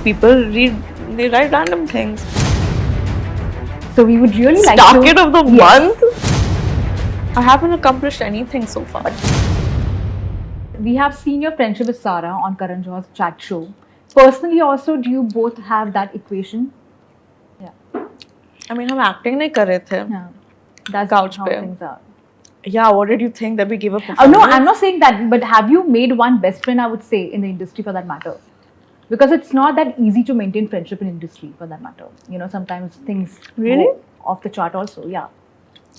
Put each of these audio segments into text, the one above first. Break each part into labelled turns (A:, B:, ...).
A: people they write random things.
B: So we would really like
A: Star
B: to...
A: Kid of the
B: Yes.
A: month? I haven't accomplished anything so far.
B: We have seen your friendship with Sarah on Karan Johar's chat show. Personally also, do you both have that equation? Yeah.
A: I mean, हम acting नहीं कर रहे थे.
B: Yeah. That's
A: Couch
B: how
A: पे.
B: things are.
A: Yeah, what did you think that we gave a
B: Oh
A: performance?
B: no, I'm not saying that, but have you made one best friend, I would say, in the industry for that matter? Because it's not that easy to maintain friendship in industry for that matter. You know, sometimes things
A: Really?
B: go off the chart also. Yeah.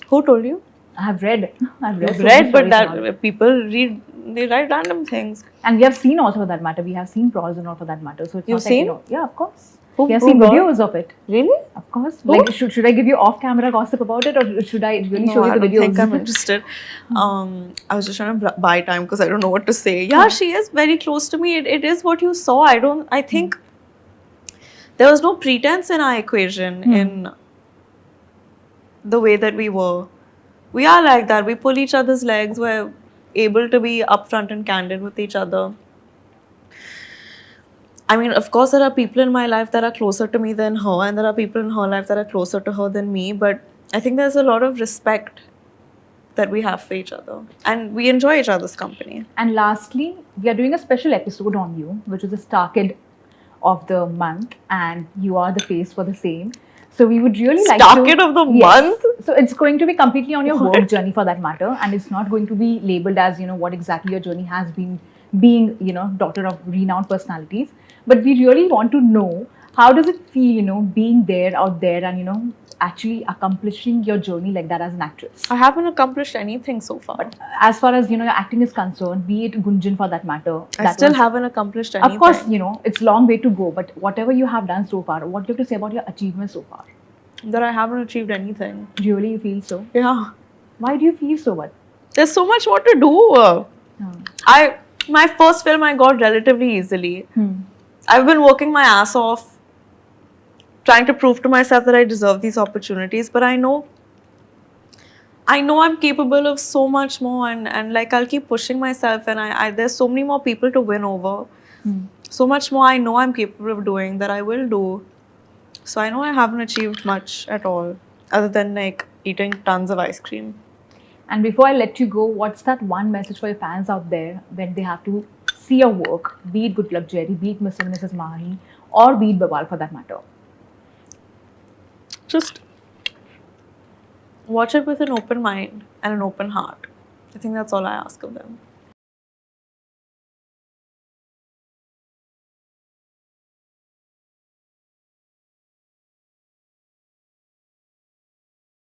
A: Who told you?
B: I have read. I've read.
A: I've
B: so
A: read,
B: many
A: but
B: stories now.
A: that people they write random things.
B: And we have seen also for that matter. We have seen pros and all for that matter. So it's
A: You've
B: not like,
A: seen?
B: you know, yeah, of course.
A: Who-
B: we have
A: who
B: seen
A: brought?
B: videos of it.
A: Really?
B: Of course.
A: Who?
B: Like, should I give you off-camera gossip about it, or should I really show you
A: I
B: the
A: don't
B: videos?
A: think I'm interested. I was just trying to buy time because I don't know what to say. Yeah, she is very close to me. It is what you saw. I think there was no pretense in our equation in the way that we were. We are like that. We pull each other's legs. We're able to be upfront and candid with each other. I mean, of course, there are people in my life that are closer to me than her, and there are people in her life that are closer to her than me. But I think there's a lot of respect that we have for each other, and we enjoy each other's company.
B: And lastly, we are doing a special episode on you, which is the Star Kid of the month, and you are the face for the same. So we would really like
A: Star
B: to...
A: Kid of the
B: Yes.
A: month?
B: So it's going to be completely on your
A: What?
B: work journey for that matter, and it's not going to be labeled as, you know, what exactly your journey has been, being, you know, daughter of renowned personalities. But we really want to know, how does it feel, you know, being there out there and, you know, actually accomplishing your journey like that as an actress?
A: I haven't accomplished anything so far.
B: As far as, you know, your acting is concerned, be it Gunjan for that matter,
A: I
B: that
A: still
B: was-
A: haven't accomplished anything.
B: Of course, you know, it's long way to go, but whatever you have done so far, what do you have to say about your achievements so far?
A: That I haven't achieved anything.
B: Really, you feel so?
A: Yeah.
B: Why do you feel so? What?
A: There's so much more to do. My first film I got relatively easily. I've been working my ass off trying to prove to myself that I deserve these opportunities, but I know I'm capable of so much more, and like I'll keep pushing myself, and I there's so many more people to win over. So much more I know I'm capable of doing that I will do. So I know I haven't achieved much at all other than like eating tons of ice cream.
B: And before I let you go, what's that one message for your fans out there when they have to see your work, be it Good Luck Jerry, be it Mr. and Mrs. Mahi, or be it Bawal for that matter?
A: Just watch it with an open mind and an open heart. I think that's all I ask of them.